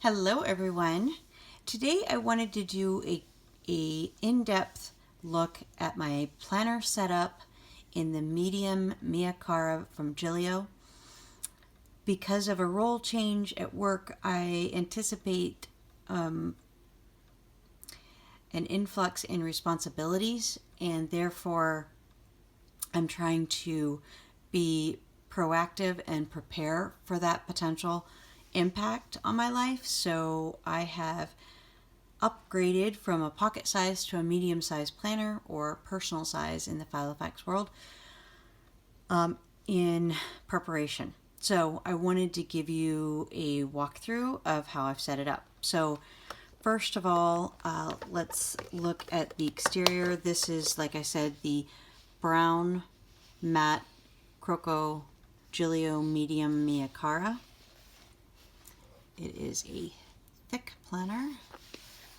Hello everyone. Today I wanted to do a in-depth look at my planner setup in the medium Cara from Gillio. Because of a role change at work, I anticipate an influx in responsibilities, and therefore I'm trying to be proactive and prepare for that potential impact on my life. So I have upgraded from a pocket size to a medium size planner, or personal size in the Filofax world, in preparation. So I wanted to give you a walkthrough of how I've set it up. So first of all, let's look at the exterior. This is, like I said, the brown matte Croco Gillio medium Cara. It is a thick planner,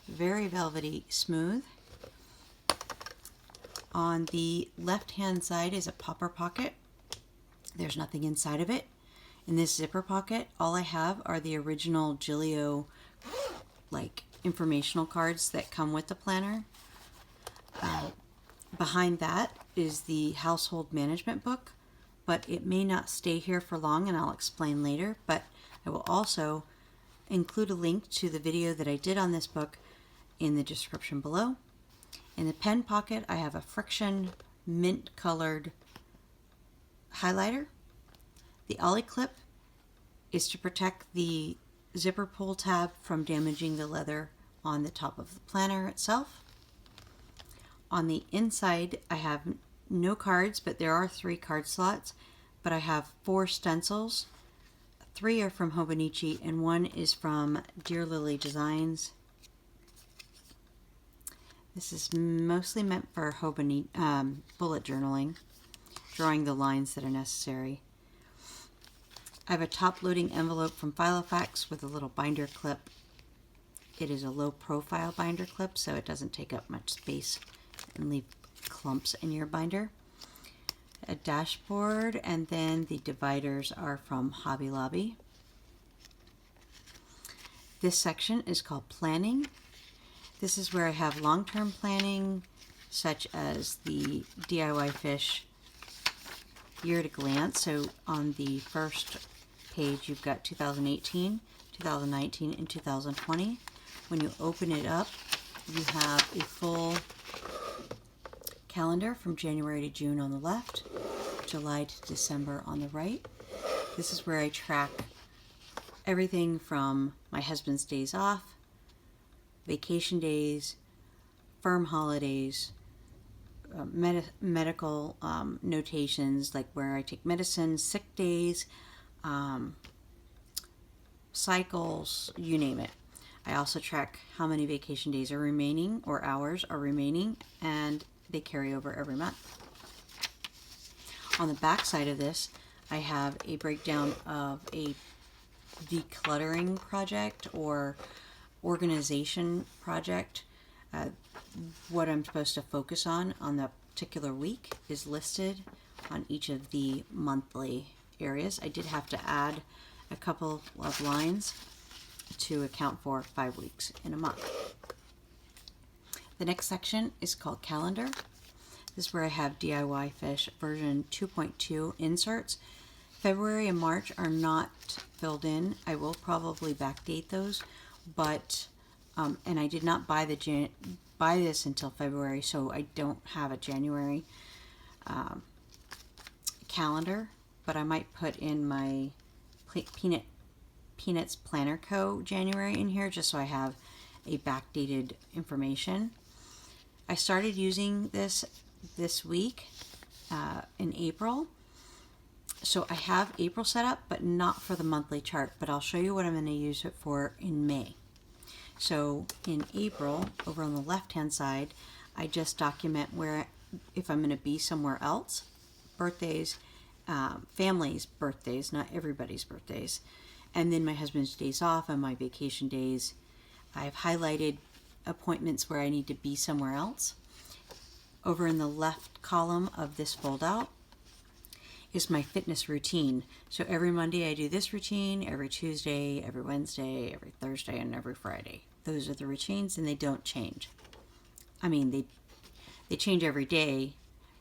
very velvety smooth. On the left hand side is a popper pocket. There's nothing inside of it. In this zipper pocket, all I have are the original Gillio informational cards that come with the planner. Behind that is the household management book, but it may not stay here for long, and I'll explain later. But I will also include a link to the video that I did on this book in the description below. In the pen pocket, I have a friction mint colored highlighter. The ollie clip is to protect the zipper pull tab from damaging the leather on the top of the planner itself. On the inside, I have no cards, but there are 3 card slots, but I have 4 stencils. 3 are from Hobonichi and 1 is from Dear Lily Designs. This is mostly meant for bullet journaling, drawing the lines that are necessary. I have a top-loading envelope from Filofax with a little binder clip. It is a low-profile binder clip, so it doesn't take up much space and leave clumps in your binder. A dashboard, and then the dividers are from Hobby Lobby. This section is called planning. This is where I have long-term planning, such as the DIYFish year at a glance. So on the first page, you've got 2018, 2019, and 2020. When you open it up, you have a full calendar from January to June on the left, July to December on the right. This is where I track everything from my husband's days off, vacation days, firm holidays, medical notations, like where I take medicine, sick days, cycles, you name it. I also track how many vacation days are remaining, or hours are remaining, and they carry over every month. On the back side of this, I have a breakdown of a decluttering project or organization project. What I'm supposed to focus on the particular week is listed on each of the monthly areas. I did have to add a couple of lines to account for 5 weeks in a month. The next section is called calendar. This is where I have DIYFish version 2.2 inserts. February and March are not filled in. I will probably backdate those, but and I did not buy this until February, so I don't have a January calendar. But I might put in my Peanuts Planner Co. January in here, just so I have a backdated information. I started using this week in April. So I have April set up, but not for the monthly chart, but I'll show you what I'm going to use it for in May. So in April, over on the left hand side, I just document where, if I'm going to be somewhere else, birthdays, families' birthdays, not everybody's birthdays, and then my husband's days off and my vacation days. I've highlighted appointments where I need to be somewhere else. Over in the left column of this fold out is my fitness routine. So every Monday I do this routine, every Tuesday, every Wednesday, every Thursday, and every Friday. Those are the routines, and they don't change. I mean, they change every day,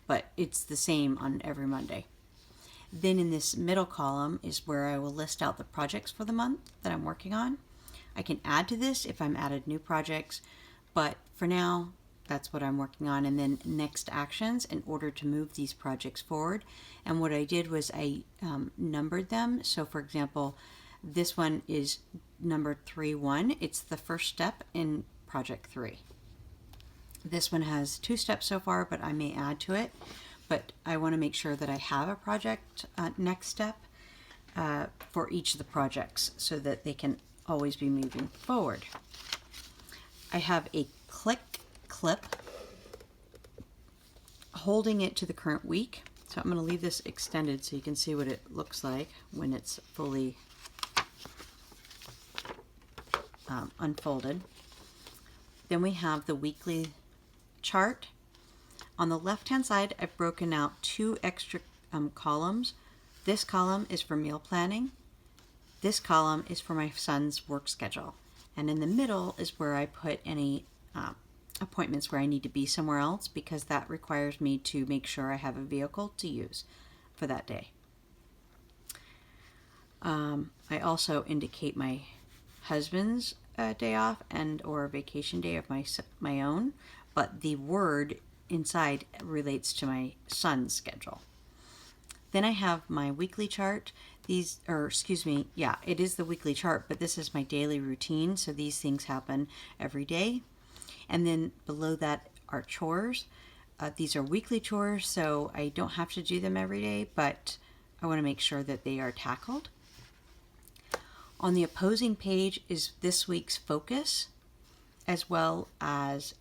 but it's the same on every Monday. Then in this middle column is where I will list out the projects for the month that I'm working on. I can add to this if I'm added new projects, but for now, that's what I'm working on. And then next actions in order to move these projects forward. And what I did was I numbered them. So for example, this one is number 3-1. It's the first step in project 3. This one has 2 steps so far, but I may add to it. But I want to make sure that I have a project next step for each of the projects so that they can always be moving forward. I have a clip holding it to the current week. So I'm going to leave this extended so you can see what it looks like when it's fully unfolded. Then we have the weekly chart. On the left hand side, I've broken out 2 extra columns. This column is for meal planning. This column is for my son's work schedule. And in the middle is where I put any appointments where I need to be somewhere else, because that requires me to make sure I have a vehicle to use for that day. I also indicate my husband's day off and or vacation day of my own, but the word inside relates to my son's schedule. Then I have my weekly chart. It is the weekly chart, but this is my daily routine, so these things happen every day. And then below that are chores. These are weekly chores, so I don't have to do them every day, but I want to make sure that they are tackled. On the opposing page is this week's focus, as well as,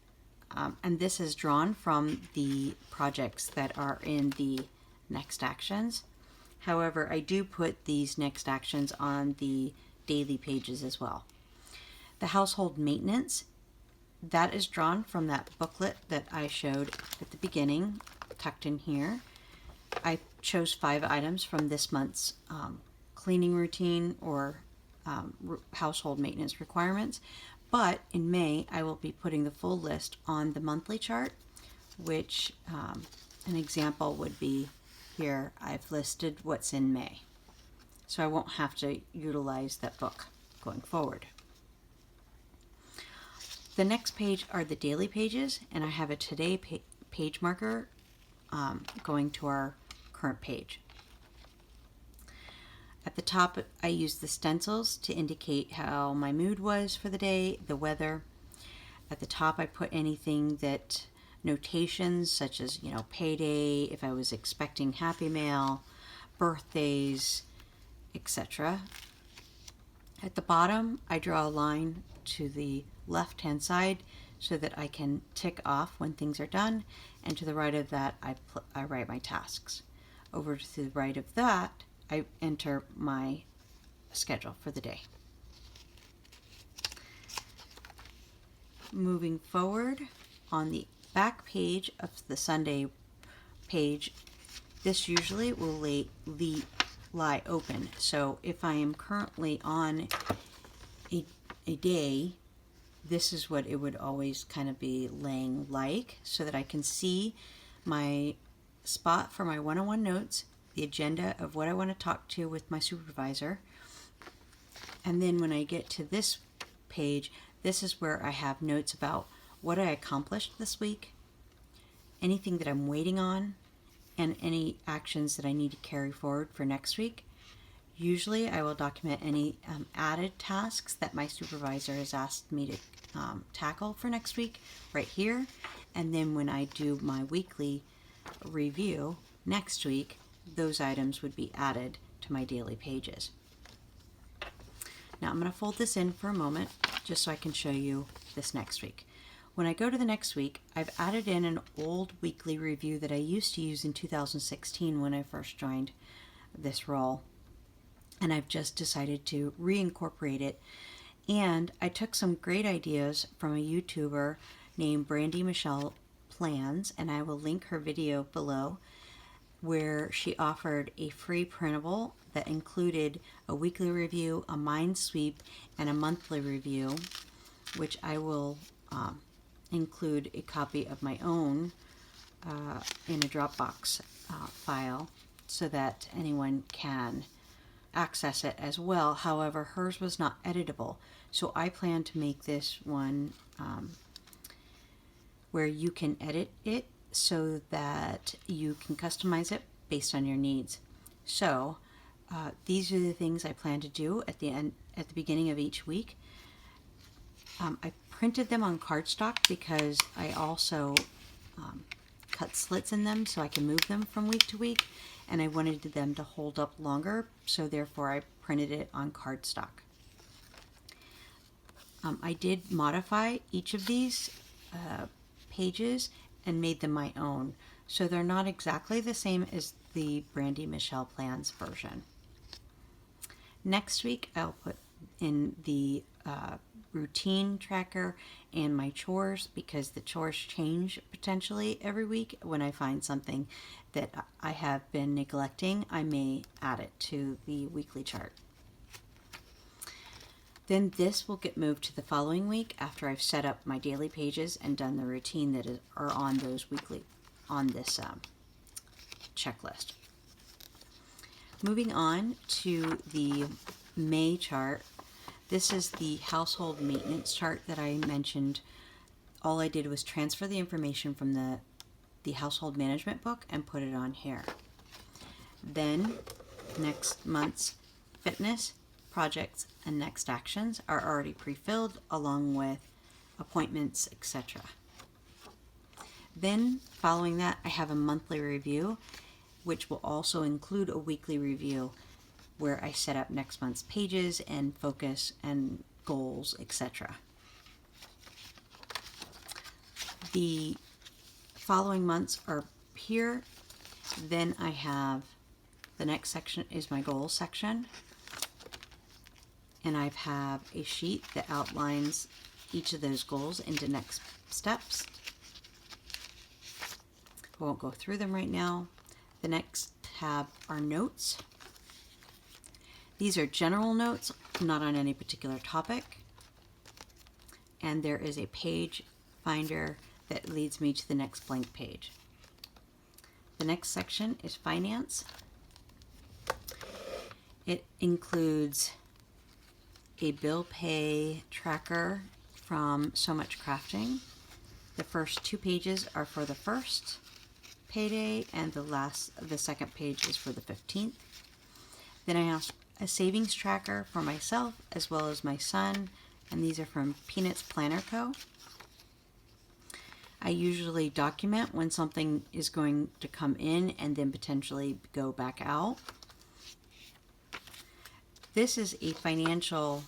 and this is drawn from the projects that are in the next actions. However, I do put these next actions on the daily pages as well. The household maintenance, that is drawn from that booklet that I showed at the beginning, tucked in here. I chose 5 items from this month's cleaning routine or household maintenance requirements. But in May, I will be putting the full list on the monthly chart, which an example would be here. I've listed what's in May, so I won't have to utilize that book going forward. The next page are the daily pages, and I have a today page marker going to our current page. At the top, I use the stencils to indicate how my mood was for the day, the weather. At the top, I put anything that notations such as, payday, if I was expecting Happy Mail, birthdays, etc. At the bottom, I draw a line to the left-hand side so that I can tick off when things are done, and to the right of that, I write my tasks. Over to the right of that, I enter my schedule for the day. Moving forward, on the back page of the Sunday page, this usually will lie open. So if I am currently on a day, this is what it would always kind of be laying like, so that I can see my spot for my one-on-one notes, the agenda of what I want to talk to with my supervisor. And then when I get to this page, this is where I have notes about what I accomplished this week, anything that I'm waiting on, and any actions that I need to carry forward for next week. Usually I will document any added tasks that my supervisor has asked me to tackle for next week right here. And then when I do my weekly review next week, those items would be added to my daily pages. Now I'm going to fold this in for a moment just so I can show you this next week. When I go to the next week, I've added in an old weekly review that I used to use in 2016 when I first joined this role. And I've just decided to reincorporate it. And I took some great ideas from a YouTuber named Brandy Plans, and I will link her video below. where she offered a free printable that included a weekly review, a mind sweep, and a monthly review, which I will include a copy of my own in a Dropbox file so that anyone can access it as well. However, hers was not editable, so I plan to make this one where you can edit it so that you can customize it based on your needs. So these are the things I plan to do at the beginning of each week. I printed them on cardstock because I also cut slits in them so I can move them from week to week, and I wanted them to hold up longer, so therefore I printed it on cardstock. I did modify each of these pages and made them my own, so they're not exactly the same as the Brandy Michelle Plans version. Next week I'll put in the routine tracker and my chores, because the chores change potentially every week. When I find something that I have been neglecting, I may add it to the weekly chart. Then this will get moved to the following week after I've set up my daily pages and done the routine that are on those weekly, on this checklist. Moving on to the May chart. This is the household maintenance chart that I mentioned. All I did was transfer the information from the household management book and put it on here. Then next month's fitness, projects, and next actions are already pre-filled along with appointments, etc. Then following that, I have a monthly review, which will also include a weekly review where I set up next month's pages and focus and goals, etc. The following months are here. Then I have the next section is my goals section, and I have a sheet that outlines each of those goals into next steps. I won't go through them right now. The next tab are notes. These are general notes, not on any particular topic. And there is a page finder that leads me to the next blank page. The next section is finance. It includes a bill pay tracker from So Much Crafting. The first 2 pages are for the first payday, and the second page is for the 15th. Then I have a savings tracker for myself as well as my son, and these are from Peanuts Planner Co. I usually document when something is going to come in and then potentially go back out. This is a financial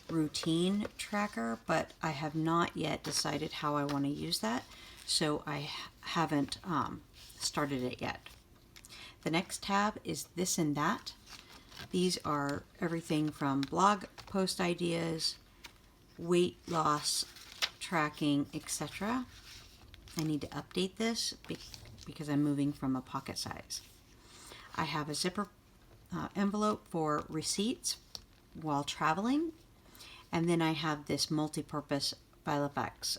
routine tracker, but I have not yet decided how I want to use that, so I haven't started it yet. The next tab is this and that. These are everything from blog post ideas, weight loss tracking, etc. I need to update this because I'm moving from a pocket size. I have a zipper envelope for receipts while traveling, and then I have this multi-purpose Filofax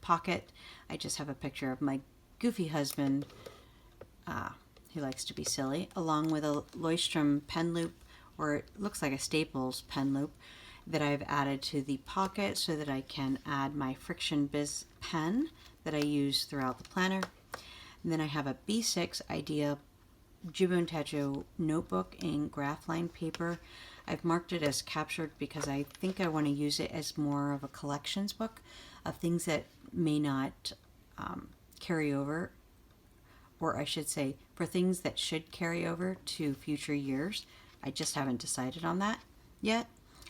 pocket. I just have a picture of my goofy husband, who likes to be silly, along with a Leuchtturm pen loop, or it looks like a Staples pen loop, that I've added to the pocket so that I can add my Friction Biz pen that I use throughout the planner. And then I have a B6 Idea Jubon Techo notebook in graph line paper. I've marked it as captured because I think I want to use it as more of a collections book of things that may not carry over, or I should say for things that should carry over to future years. I just haven't decided on that yet.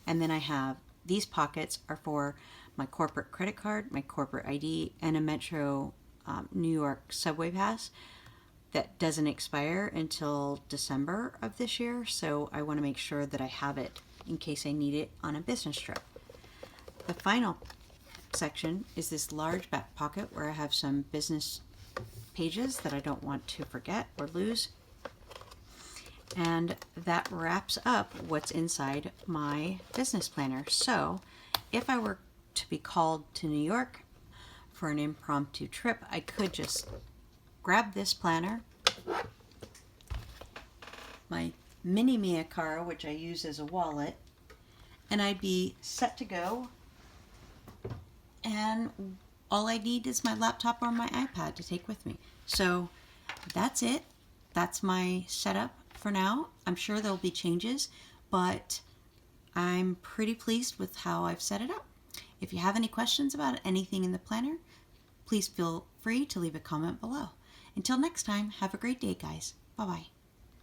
And then I have these pockets are for my corporate credit card, my corporate ID, and a Metro New York subway pass that doesn't expire until December of this year, so I want to make sure that I have it in case I need it on a business trip. The final section is this large back pocket where I have some business pages that I don't want to forget or lose. And that wraps up what's inside my business planner. So if I were to be called to New York for an impromptu trip, I could just grab this planner, my mini Cara, which I use as a wallet, and I'd be set to go. And all I need is my laptop or my iPad to take with me. So that's it. That's my setup for now. I'm sure there'll be changes, but I'm pretty pleased with how I've set it up. If you have any questions about anything in the planner, please feel free to leave a comment below. Until next time, have a great day, guys. Bye-bye.